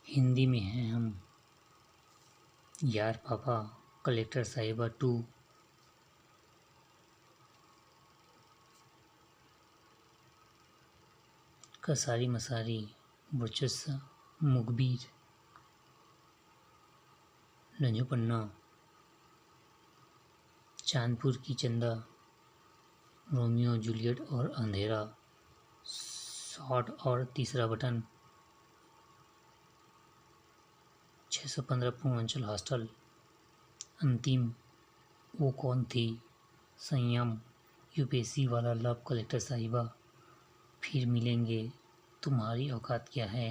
हिंदी में हैं हम। यार पापा, कलेक्टर साहिबा 2। कसारी मसारी वर्चस्व मुखबिर रंजू पन्ना चांदपुर की चंदा रोमियो जूलियट और अंधेरा शॉट और तीसरा बटन 615 पूर्वांचल हॉस्टल अंतिम वो कौन थी संयम यूपीएससी वाला लव कलेक्टर साहिबा फिर मिलेंगे तुम्हारी औकात क्या है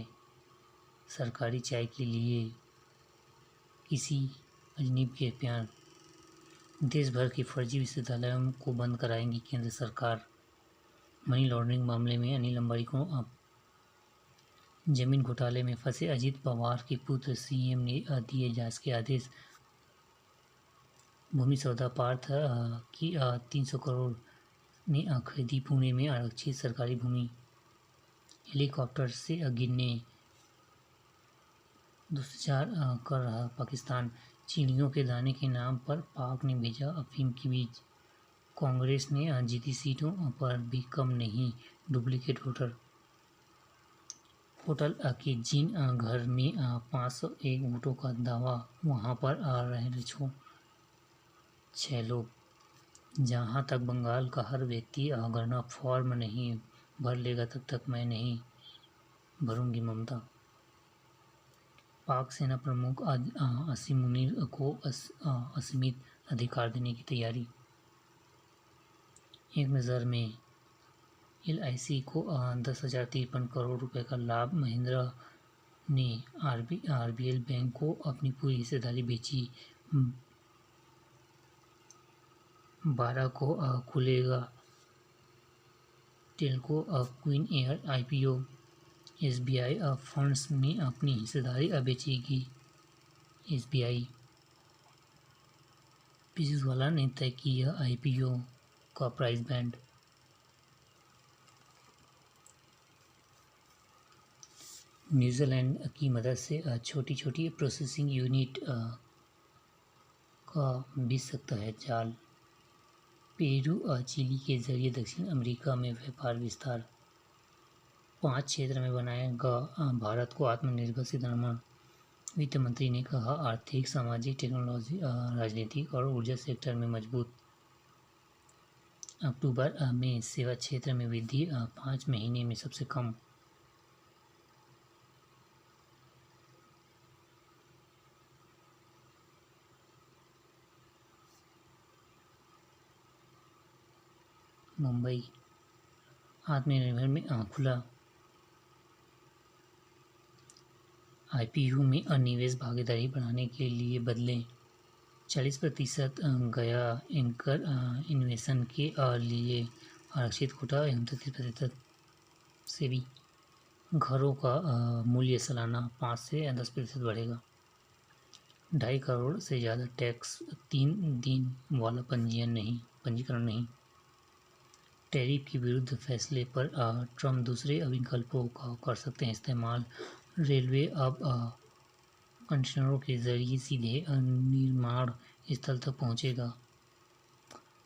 सरकारी चाय के लिए किसी अजनबी के प्यार देश भर के फर्जी विश्वविद्यालयों को बंद कराएंगी केंद्र सरकार मनी लॉन्ड्रिंग मामले में अनिल अंबानी को अब जमीन घोटाले में फंसे अजीत पवार के पुत्र सीएम ने दिए जांच के आदेश भूमि सौदा पार्थ की 300 करोड़ ने खरीदी पुणे में आरक्षित सरकारी भूमि हेलीकॉप्टर से गिरने दुष्प्रचार कर रहा पाकिस्तान चीनियों के दाने के नाम पर पाक ने भेजा अफीम के बीज कांग्रेस ने जीती सीटों पर भी कम नहीं डुप्लीकेट वोटर होटल के जिन घर में 501 वोटों का दावा वहां पर आ रहे 6 लोग जहां तक बंगाल का हर व्यक्ति गणना फॉर्म नहीं भर लेगा तब तक मैं नहीं भरूंगी ममता पाक सेना प्रमुख असीम मुनीर को असीमित अधिकार देने की तैयारी एक नज़र में एलआईसी को 10,053 करोड़ रुपए का लाभ महिंद्रा ने आरबीएल बैंक को अपनी पूरी हिस्सेदारी बेची 12 को खुलेगा Telco queen air IPO SBI funds में अपनी हिस्सेदारी बेचेगी एसबीआई पीयूष गोयल ने तय किया आईपीओ का प्राइस बैंड न्यूजीलैंड की मदद से छोटी छोटी प्रोसेसिंग यूनिट का बिक सकता है जाल पेरू चिली के जरिए दक्षिण अमेरिका में व्यापार विस्तार 5 क्षेत्र में बनाएगा भारत को आत्मनिर्भर से निर्माण वित्त मंत्री ने कहा आर्थिक सामाजिक टेक्नोलॉजी राजनीतिक और ऊर्जा सेक्टर में मजबूत अक्टूबर में सेवा क्षेत्र में वृद्धि 5 महीने में सबसे कम मुंबई आत्मनिर्भर में खुला आईपीओ में निवेश भागीदारी बढ़ाने के लिए बदले 40% गया एंकर इन्वेस्टमेंट के लिए आरक्षित कोटा एवं 33% से भी घरों का मूल्य सालाना 5 से 10% बढ़ेगा 2.5 करोड़ से ज़्यादा टैक्स 3 दिन वाला पंजीकरण नहीं टैरिफ के विरुद्ध फैसले पर ट्रम्प दूसरे विकल्पों का कर सकते हैं इस्तेमाल रेलवे अब कंटेनरों के जरिए सीधे निर्माण स्थल तक पहुंचेगा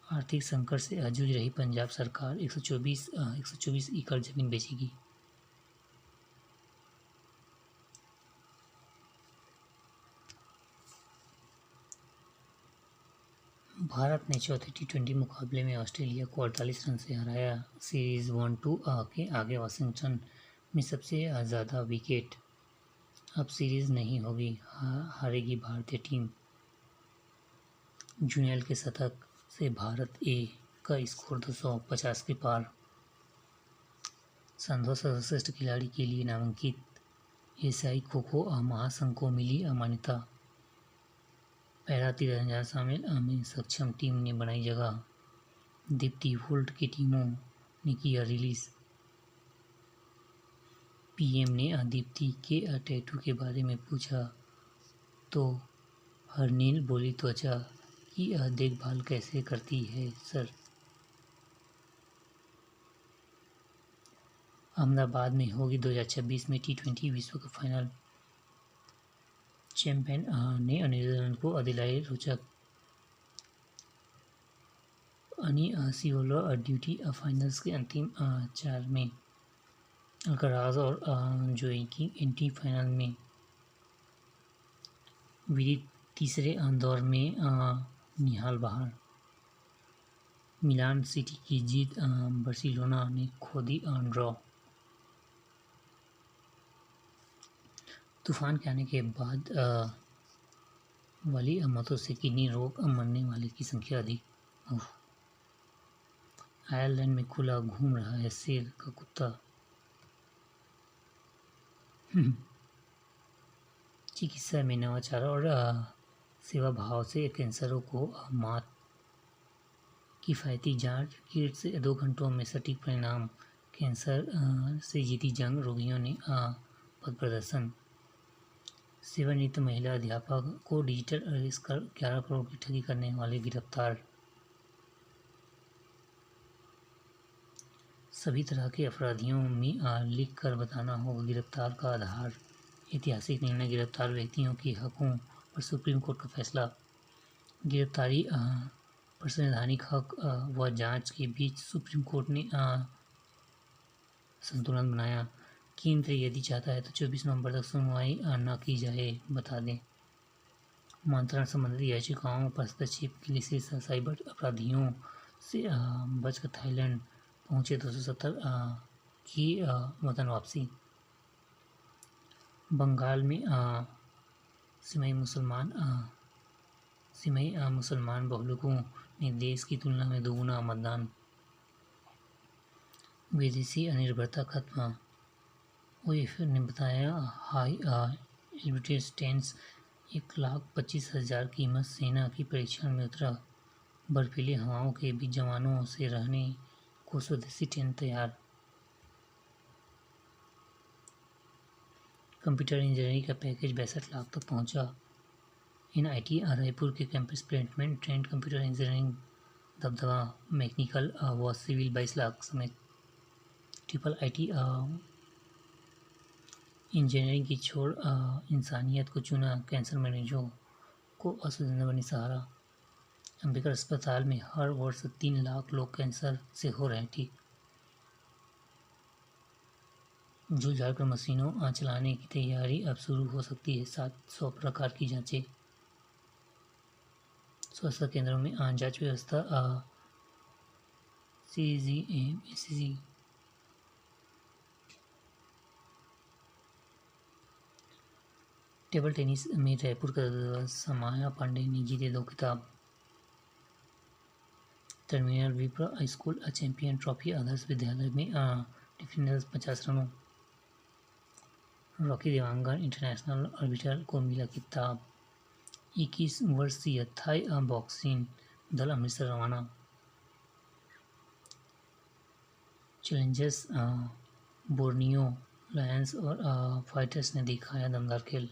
आर्थिक संकट से जूझ रही पंजाब सरकार 124 एकड़ जमीन बेचेगी भारत ने चौथे टी20 मुकाबले में ऑस्ट्रेलिया को 48 रन से हराया सीरीज 1-2 के आगे वाशिंगटन में सबसे ज़्यादा विकेट अब सीरीज नहीं होगी हारेगी भारतीय टीम जूनियल के शतक से भारत ए का स्कोर 250 के पार संधो सर्वश्रेष्ठ खिलाड़ी के लिए नामांकित एशियाई खो खो महासंघ को मिली मान्यता पैरा तीरंदाज शामिल में सक्षम टीम ने बनाई जगह दीप्ति वोल्ट की टीमों ने किया रिलीज पीएम ने दीप्ति के टैटू के बारे में पूछा तो हरनील बोली त्वचा की देखभाल कैसे करती है सर अहमदाबाद में होगी 2026 में टी20 विश्व कप फाइनल चैंपियन ने न्यूजीलैंड को दिलाई रोचक सियोलो ड्यूटी फाइनल्स के अंतिम 4 में अल्काराज और जोई की एंटी फाइनल में विदित तीसरे दौर में निहाल बाहर। मिलान सिटी की जीत, बार्सिलोना ने खो दी ड्रॉ। तूफान के आने के बाद वाली मतों से किडनी रोग मरने वाले की संख्या अधिक। आयरलैंड में खुला घूम रहा है शेर का कुत्ता। चिकित्सा में नवाचार और सेवा भाव से कैंसरों को मात। किफ़ायती जांच किट से 2 घंटों में सटीक परिणाम। कैंसर से जीती जंग, रोगियों ने पथ प्रदर्शन। सेवानिवृत्त महिला अध्यापक को डिजिटल अरेस्ट कर 11 करोड़ की ठगी करने वाले गिरफ्तार। सभी तरह के अपराधियों में लिख कर बताना होगा गिरफ्तार का आधार। ऐतिहासिक निर्णय, गिरफ्तार व्यक्तियों के हकों पर सुप्रीम कोर्ट का फैसला। गिरफ्तारी पर संवैधानिक हक व जांच के बीच सुप्रीम कोर्ट ने संतुलन बनाया। केंद्र यदि चाहता है तो 24 नवंबर तक सुनवाई न की जाए, बता दें। मंत्रण संबंधित याचिकाओं पर हस्तक्षेप के लिए साइबर अपराधियों से बचकर थाईलैंड पहुंचे 270 की वतन वापसी। बंगाल में सिमई मुसलमान बहुलों ने देश की तुलना में दोगुना मतदान। विदेशी निर्भरता खत्म। ओएफ ने बताया हाई एल्टीट्यूड टेंट्स 1,25,000 कीमत सेना की परीक्षण में उतरा। बर्फीली हवाओं के बीच जवानों से रहने को स्वदेशी टेंट तैयार। कंप्यूटर इंजीनियरिंग का पैकेज 62 लाख तक पहुंचा। एनआईटी रायपुर के campus placement trend computer engineering दबदबा। मैकेनिकल व सिविल 22 लाख समेत ट्रिपल आईटी इंजीनियरिंग की छोड़ इंसानियत को चुना। कैंसर मरीजों को असुविधा बनी सहारा। अंबेडकर अस्पताल में हर वर्ष 3 लाख लोग कैंसर से हो रहे हैं ठीक। झूल झाड़कर मशीनों चलाने की तैयारी अब शुरू हो सकती है। 700 प्रकार की जांचें। स्वास्थ्य केंद्रों में जांच व्यवस्था CGMACG। टेबल टेनिस में रायपुर का समाया पांडे ने जीते 2 खिताब। टर्मिनल विप्र school champion trophy Adarsh Vidyalaya में डिफेंडर्स 50 रनों। रॉकी देवांगन इंटरनेशनल ऑर्बिटर को मिला खिताब। 21 वर्षीय थाई बॉक्सिंग दल अमृतसर रवाना। चैलेंजर्स बोर्नियो लायंस और फाइटर्स ने दिखाया दमदार खेल।